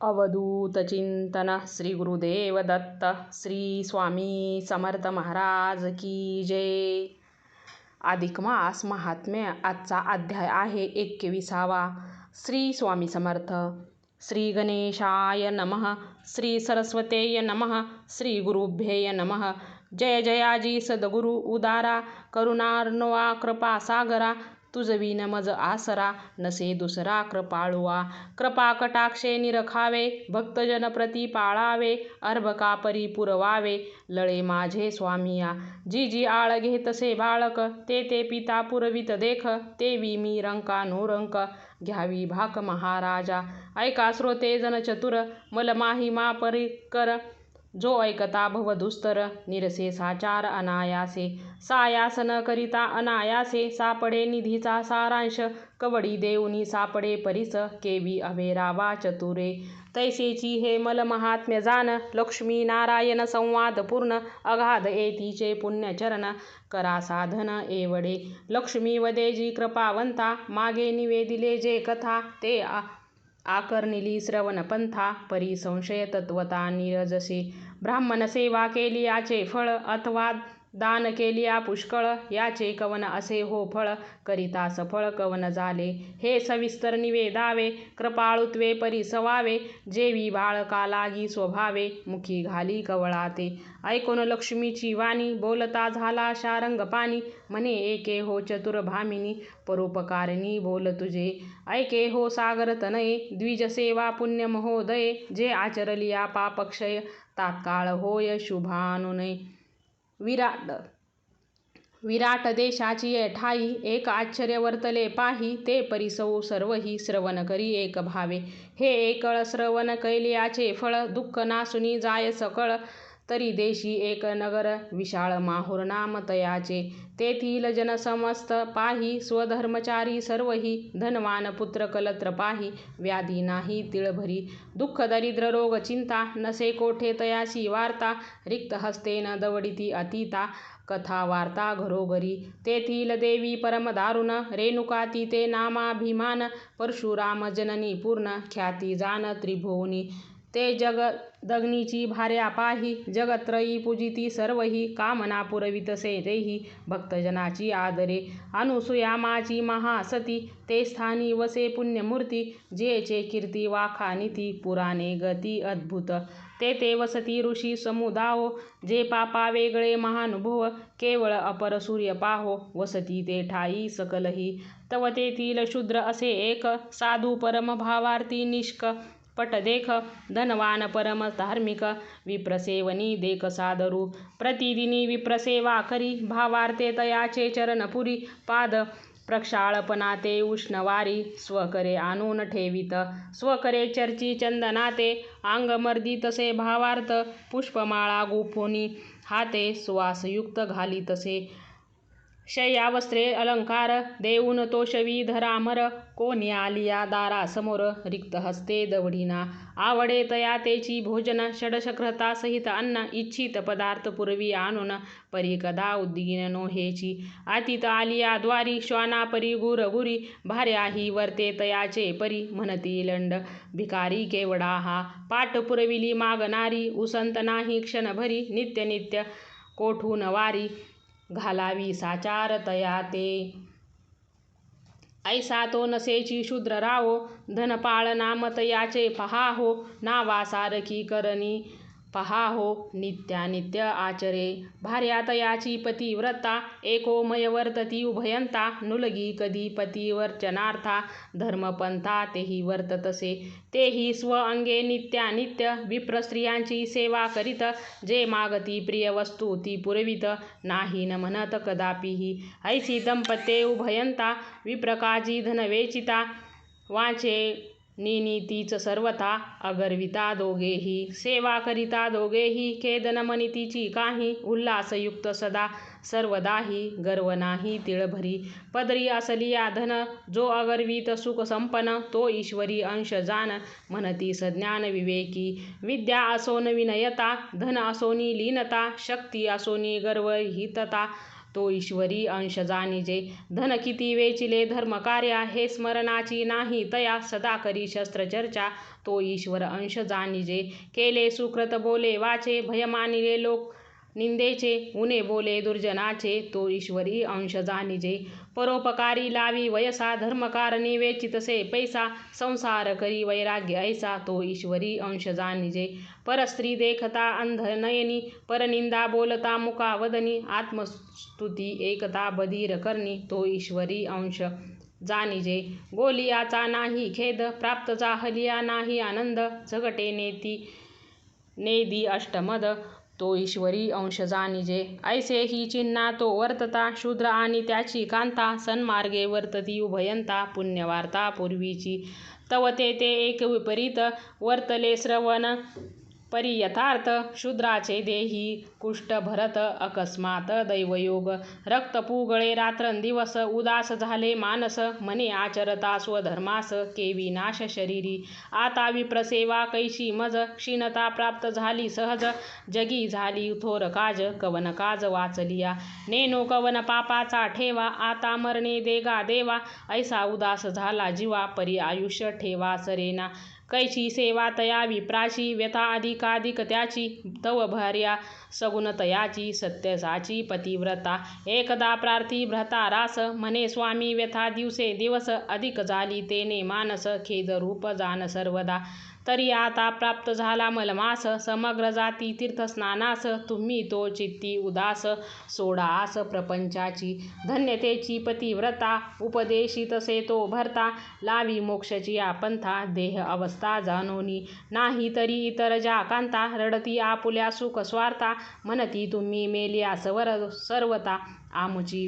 अवधूत चिंतन श्री गुरुदेव दत्त श्री स्वामी समर्थ महाराज की जय. अधिक मास महात्म्य. आजचा अध्याय आहे 21वा. श्री स्वामी समर्थ. श्री गणेशाय नमः. श्री सरस्वतेय नमः. श्री गुरुभ्ये नमः. जय जयाजी सद्गुरु उदारा, करुणार्णवा कृपा सागरा, तुझविन मज आसरा, नसे दुसरा कृपाळुआ. कृपा कटाक्षे निरखावे, भक्तजन प्रति पाळावे, अर्भका परी पुरवावे, लळे माझे स्वामिया. जी जी आळ घेतसे बाळक, ते ते पिता पुरवित देख, तेवी मी रंका नुरंक, घ्यावी भाक महाराजा. ऐका श्रोते जन चतुर, मल माहिमा परिकर, जो ऐकता भवदुस्तर, निरसे साचार अनायासे. सायास न करिता अनायासे, सापडे निधीचा सारांश, कवडी देऊनी सापडे परीस, केवी अभेरावा चतुरे. तैसेची हे मल महात्म्य जान, लक्ष्मी नारायण संवाद पूर्ण, अगाध येतीचे पुण्यचरण, करा साधन एवढे. लक्ष्मी वदेजी कृपावंता, मागे निवेदिले जे कथा, ते आकर्णिली श्रवण पंथा, परी संशय तत्वता निरजसे. ब्राह्मण सेवा केली याचे फळ, अथवा दान केलिया पुष्कळ, याचे कवन असे हो फळ, करिता सफळ कवन झाले, हे सविस्तर निवेदावे. कृपाळुत्वे परिसवावे, जेवी बाळका लागी स्वभावे, मुखी घाली कवळाते. ऐकून लक्ष्मीची वाणी, बोलता झाला शारंग पाणी, म्हणे एके हो चतुर भामिनी, परोपकारिणी बोल तुझे. ऐके हो सागर तनये, द्विज सेवा पुण्य महोदये, जे आचरलिया पापक्षय, तात्काळ होय शुभानुनय. विराट देशाची ठाई, एक आश्चर्य वर्तले पाही, ते परिसौ सर्वही श्रवण करी एक भावे. हे एकळ श्रवण कैलियाचे फळ, दुःख नासुनी जाय सकळ, तरी देशी एक नगर विशाळ माहुर नाम तयाचे. तेथील जन समस्त पाही, स्वधर्मचारी सर्वही, धनवान पुत्र कलत्र पाही, व्याधी नाही तिळभरी, दुःख दरिद्र रोग चिंता, नसे कोठे तयासी वार्ता, रिक्त हस्ते न दवडिती अतिता, कथा वार्ता घरोघरी. तेथील देवी परम दारुण, रेणुका तिथे नामाभिमान, परशुराम जननी पूर्ण, ख्याती जाण त्रिभुवनी. ते जगदग्नीची भार्या पाही, जगत्रयी पूजिती सर्वही, कामना पुरवितसे तेही, भक्तजनाची आदरे. अनुसूया माची महासती, ते स्थानी वसे पुण्यमूर्ती, जेचे कीर्ती वाखानिती, पुराणे गती अद्भुत. तेथे वसती ऋषी समुदायो, जे पापा वेगळे महानुभव, केवळ अपर सूर्य पाहो, वसती ते ठाई सकलही. तव तेथील शूद्र असे एक, साधू परम भावार्थी निष्कपट देख, धनवान परम धार्मिक, विप्रसेवनी देख सादरू. प्रतिदिनी विप्रसेवा करी, भावार्थे तयाचे चरणपुरी, पाद प्रक्षाळपना ते उष्णवारी, स्वकरे आणून ठेवित. स्वकरे चर्ची चंदनाते, अंग मर्दितसे भावार्थ, पुष्पमाळा गुंफुनी हाते, सुवासयुक्त घालितसे. शय्या वस्त्रे अलंकार, देऊन तोषवी धरामर, कोणी आलिया दारासमोर, रिक्त हस्ते दवडिना. आवडे तया तेची भोजन, षडशक्रता सहित अन्न, इच्छित पदार्थ पुरवी आणून, परी कदा उद्दीन नोहेची. अतीत आलिया द्वारी, श्वाना परी गुरगुरी, भार्या ही वर्ते तयाचे परी, म्हणती लंड भिकारी केवडा हा. पाठ पुरविली मागणारी, उसंत नाही क्षणभरी, नित्य नित्य कोठून वारी, घालावी साचार तया ते. ऐसा तो नसेची शूद्र रावो, धनपाळ नाम तयाचे पहाहो, नावासारखी करणी पहाहो, नित्यानित्य आचरे. भार्या तयाची पतिव्रता, एकोमय वर्तती उभयंता, नुलगी कधी पतिवर्चनार्था, धर्मपंथा तेही वर्ततसे. तेही स्व अंगे नित्यानित्य, विप्र स्त्रियांची सेवा करीत, जे मागती प्रिय वस्तू ती पुरवित, नाही न म्हणत कदापिही. ऐसी दंपत्ये उभयंता, विप्रकाजी धन वेचिता, वांछे निनीतीच सर्वथा, अगर्विता दोघेही. सेवा करिता दोघेही, खेद न मनितीची काही, उल्हासयुक्त सदा सर्वदाही, गर्व नाही तिळभरी. पदरी असलिया धन, जो अगर्वित सुख संपन्न, तो ईश्वरी अंश जाण, म्हणती सज्ञान विवेकी. विद्या असोन विनयता, धन असोनी लीनता, शक्ती असोनी गर्वहितता, तो ईश्वरी अंश जाणिजे. धन किती वेचिले धर्म कार्या, हे स्मरणाची नाही तया. सदा करी शस्त्रचर्चा, तो ईश्वर अंश जाणिजे. केले सुकृत बोले वाचे, भय मानिले लोक निंदेचे. उणे बोले दुर्जनाचे, तो ईश्वरी अंश जाणिजे. परोपकारी लावी वयसा, धर्मकारणी वेचितसे पैसा. संसार करी वैराग्य ऐसा, तो ईश्वरी अंश जाणिजे. परस्त्री देखता अंध नयनी, परनिंदा बोलता मुका वदनी. आत्मस्तुती एकता बधीर करणी, तो ईश्वरी अंश जाणिजे. गोलियाचा नाही खेद, प्राप्त जाहलिया नाही आनंद. झगटे नेदी अष्टमद, तो ईश्वरी अंश जाणिजे. ऐसे ही चिन्हा तो वर्तता, शूद्र आणि त्याची कांता. सन्मार्गे वर्तती उभयंता, पुण्यवार्ता पूर्वीची. तव ते एक विपरीत, वर्तले श्रवण परी यथार्थ. शूद्राचे देही कुष्ठ भरत, अकस्मात दैवयोग. रक्त पुगळे रात्रंदिवस, उदास झाले मानस. मने आचरता स्वधर्मास, केवी नाश शरीरी. आता विप्रसेवा कैशी मज, क्षीणता प्राप्त झाली सहज. जगी झाली थोर काज, कवन काज वाचलिया. नेनो कवन पापाचा ठेवा, आता मरणे देगा देवा. ऐसा उदास झाला जीवा, परी आयुष्य ठेवा सरेना. कैची सेवा तया विप्राची, व्यथा अधिकाधिक त्याची. तव भार्या सगुण तयाची, सत्यसाची पतिव्रता. एकदा प्रार्थी भ्रता रास, म्हणे स्वामी व्यथा दिवसे दिवस. अधिक झाली तेने मानस, खेद रूप जाण सर्वदा. तरी आता प्राप्त झाला मलमास, समग्र जाती तीर्थस्नानास. तुम्ही तो चित्ती उदास, सोडा आस प्रपंचाची. धन्यतेची पतिव्रता, उपदेशितसे तो भरता. लावी मोक्षची आपंथा, देह अवस्था जाणोनी. नाही तरी इतर ज्या कांता, रडती आपुल्या सुख स्वार्था. म्हणती तुम्ही मेल्या सर्वता, आमुची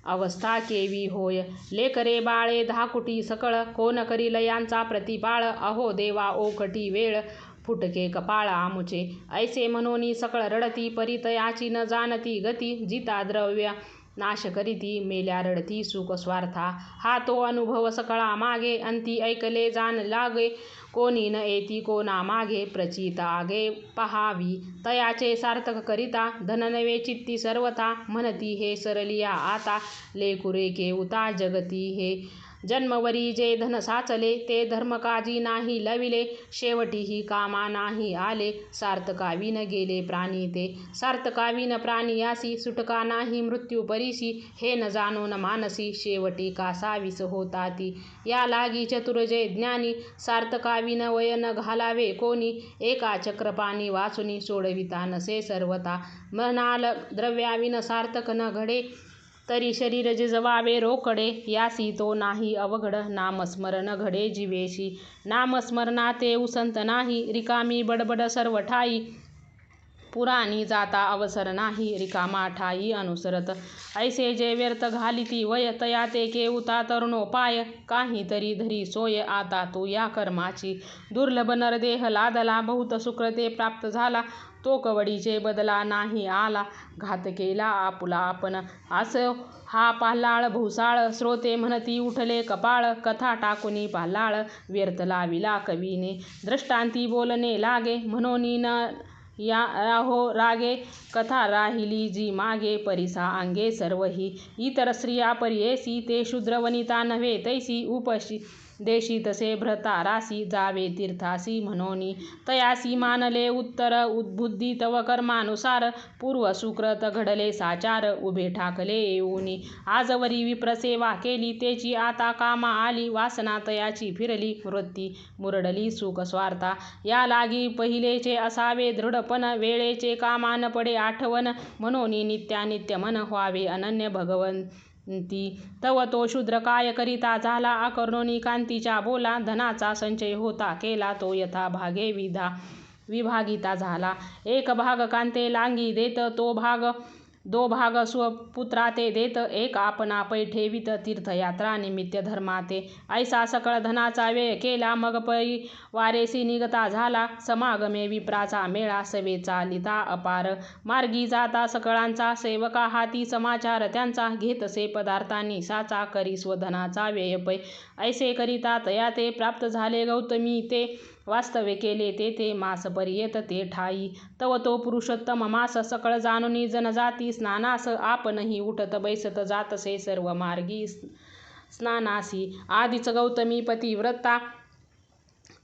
अवस्था केवी होय. लेकरे बाळे धाकुटी सकळ, कोण करील यांचा प्रतिपाळ. अहो देवा ओकटी वेळ, फुटके कपाळ आमुचे. ऐसे म्हणून सकळ रडती, परितयाची न जाणती गती. जिता द्रव्य नाश करीती, मेल्या रडती सुख स्वार्था. हा तो अनुभव सकळा मागे, अंती ऐकले जाण लागे. कोणी न येती कोणा मागे, प्रचित आगे पहावी. तयाचे सार्थक करिता, धन नवे चित्ती सर्वथा. म्हणती हे सरलिया आता, लेकुरे केवता जगती हे. जन्मवरी जे धन साचले, ते धर्मकाजी नाही लविले. शेवटीही कामा नाही आले, सार्थकाविन गेले प्राणी ते. सार्थकाविन प्राणी यासी, सुटका नाही मृत्यू परीशी. हे न जाणून मानसी, शेवटी कासावीस होता ती. या लागी चतुर जे ज्ञानी, सार्थकाविन वय न घालावे कोणी. एका चक्रपाणी वाचुनी, सोडविता नसे सर्वता. म्हणाल द्रव्याविन सार्थक न घडे, तरी शरीर जिजवावे रोकडे. यासी तो नाही अवघड, नामस्मरण घडे जीवेशी. नामस्मरणाते उसंत नाही, रिकामी बडबड सर्व ठाई. पुराणी जाता अवसर नाही, रिकामा ठाई अनुसरत. ऐसे जे व्यर्थ घालिती वय, तया ते केवता तरुणोपाय. काहीतरी धरी सोय आता तू या कर्माची. दुर्लभ नरदेह लादला, बहुत सुकृते प्राप्त झाला. तो कवडीचे बदला नाही आला, घात केला आपुला आपण. असो हा पाल्हाळ भुसाळ, श्रोते म्हणती उठले कपाळ. कथा टाकुनी पाल्हाळ, व्यर्थ लाविला कवीने. दृष्टांती बोलणे लागे, म्हणून न राहो रागे. कथा राहिली जी मागे, परिसा अंगे सर्वही. इतर स्त्रिया परियेसी, ते शूद्र वनिता नव्हे तैसी. उपदेशी तसे भ्रता रासी, जावे तीर्थासी म्हणोनी. तयासी मानले उत्तर बुद्धी तव कर्मानुसार. पूर्व सुकृत घडले साचार, उभे ठाकले येऊनी. आजवरी विप्रसेवा केली, तेची आता कामा आली. वासना तयाची फिरली, वृत्ती मुरडली सुख स्वार्था. या लागी पहिलेचे असावे दृढपण, वेळेचे कामा न पडे आठवण. म्हणून नित्यानित्य मन व्हावे अनन्य भगवंती. तव तो शूद्र काय करिता झाला, अकर्णोनी कांतीच्या बोला. धनाचा संचय होता केला, तो यथा भागे विभागिता झाला. एक भाग कांते लांगी देत, दो भाग स्वपुत्राते देत. एक आपणा पै ठेवीत, तीर्थयात्रा निमित्त धर्माते. ऐसा सकळ धनाचा व्यय केला, मग परिवारेसी निगता झाला. समागमे विप्राचा मेळा, सवे चालिता अपार. मार्गी जाता सकळांचा, सेवका हाती समाचार त्यांचा. घेतसे पदार्थांनी साचा, करी स्वधनाचा व्यय पै. ऐसे करिता तया ते प्राप्त झाले गौतमी ते. वास्तव्य केले तेथे मास पर्येत ते ठाई. तव तो पुरुषोत्तम मास सकळ जाणुनी जनजाती स्नानास आपणही उठत बैसत जातसे सर्व मार्गी स्नानासी.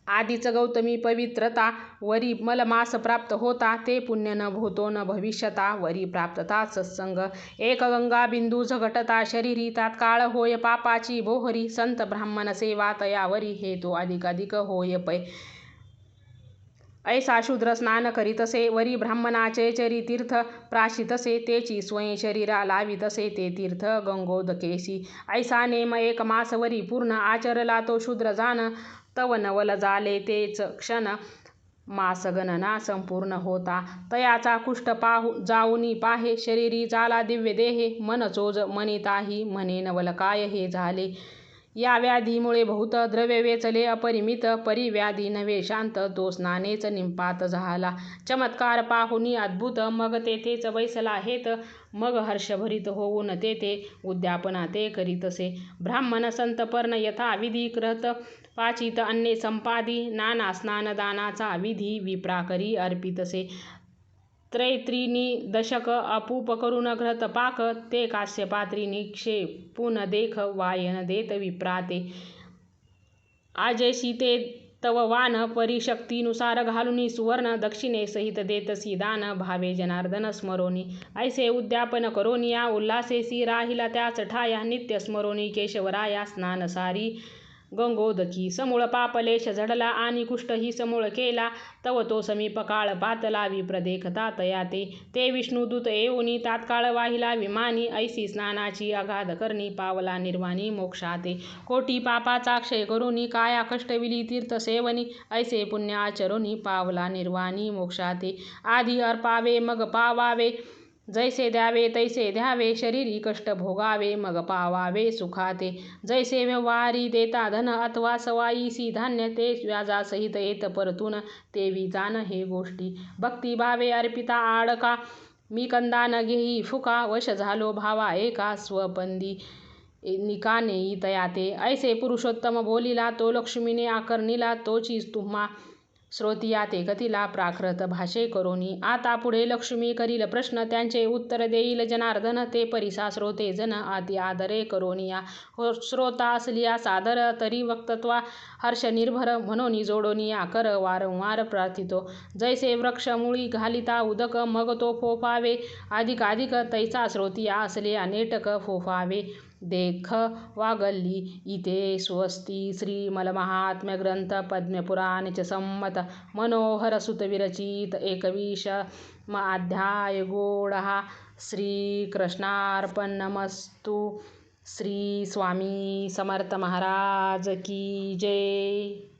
आधीच गौतमी पवित्रता वरी मलमास प्राप्त होता ते पुण्य न भूतो न भविष्यता वरी प्राप्तता सत्संग. एक गंगा बिंदू झगटता शरीरी तात्काळ होय पापाची बोहरी. संत ब्राह्मण सेवा तयावरी हेतू अधिकाधिक होय पै. ऐसा शूद्र स्नान करीतसे वरी ब्राह्मणाचे चरी तीर्थ प्राशितसे तेची स्वयं शरीरा लावितसे ते तीर्थ गंगोदकेसी. ऐसा नेम एक मास वरी पूर्ण आचरला तो शूद्र जान तव नवल झाले तेच क्षण मास गणना संपूर्ण होता. तयाचा कुष्ठ जाऊनी पाहे शरीरी झाला दिव्य देहे मन चोज मनिताही म्हणे नवल काय हे झाले. या व्याधीमुळे बहुत द्रव्य वेचले अपरिमित परी व्याधी नव्हे शांत तो स्नानेच निंपात झाला. चमत्कार पाहुनी अद्भुत मग तेथेच बैसला हेत मग हर्षभरित होऊन तेथे उद्यापना ते करीतसे. ब्राह्मण संत पर्ण यथा विधी कृत पाचित अन्ने संपादी नाना स्नान दानाचा विधी विप्रा करी अर्पितसे. त्रैत्रिणी दशक अपूप करून घृत पाक ते कांस्यपात्री निक्षेपून देख वायन देत विप्राते. आजेशी ते तव वान परिशक्तीनुसार घालुनी सुवर्ण दक्षिणे सहित देतसी दान भावे जनार्दन स्मरोनी. ऐसे उद्यापन करोनिया उल्हासेसी राहिला त्याच ठाया नित्य स्मरोनी केशवराया स्नान सारी गंगोदकी. समूळ पापलेश झडला आणि कुष्ठही समूळ केला तव तो समीप काळ पातला विप्र देखता तया ते. ते विष्णुदूत येऊनी तात्काळ वाहिला विमानी ऐसी स्नानाची अगाध करणी पावला निर्वाणी मोक्षाते. कोटी पापाचा क्षय करुनी काया कष्टविली तीर्थ सेवनी ऐसे पुण्य आचरुनी पावला निर्वाणी मोक्षाते. आधी अर्पावे मग पावावे जैसे द्यावे तैसे द्यावे शरीरी कष्ट भोगावे मग पावावे सुखाते. जैसे व्यवहारी देता धन अथवा सवाईसी धान्य ते व्याजासहित येत परतून तेवी जाण हे गोष्टी. भक्तिभावे अर्पिता आडका मी कंदा न घेई फुका वश झालो भावा एका स्वपंदी निका नेई तया ते. ऐसे पुरुषोत्तम बोलिला तो लक्ष्मीने आकर्णिला तोची तुम्हा श्रोतिया ते कथिला प्राकृत भाषे करोनी. आता पुढे लक्ष्मी करील प्रश्न त्यांचे उत्तर देईल जनार्दन ते परिसा श्रोते जन अति आदरे करोनिया. श्रोता असलिया सादर तरी वक्तत्वा हर्ष निर्भर म्हणोनी जोडोनिया कर वारंवार प्रार्थितो. जैसे वृक्ष मुळी घालिता उदक मग तो फोफावे अधिकाधिक तैसा श्रोतिया असलिया नेटक फोफावे. देख वागल्ली इथे स्वस्ती श्री मलमाहात्म्य ग्रंथ पद्मपुराण च संमत मनोहर सुत विरचित 21 अध्याय गोडहा. श्री कृष्णार्पणमस्तु. श्री स्वामी समर्थ महाराज की जय.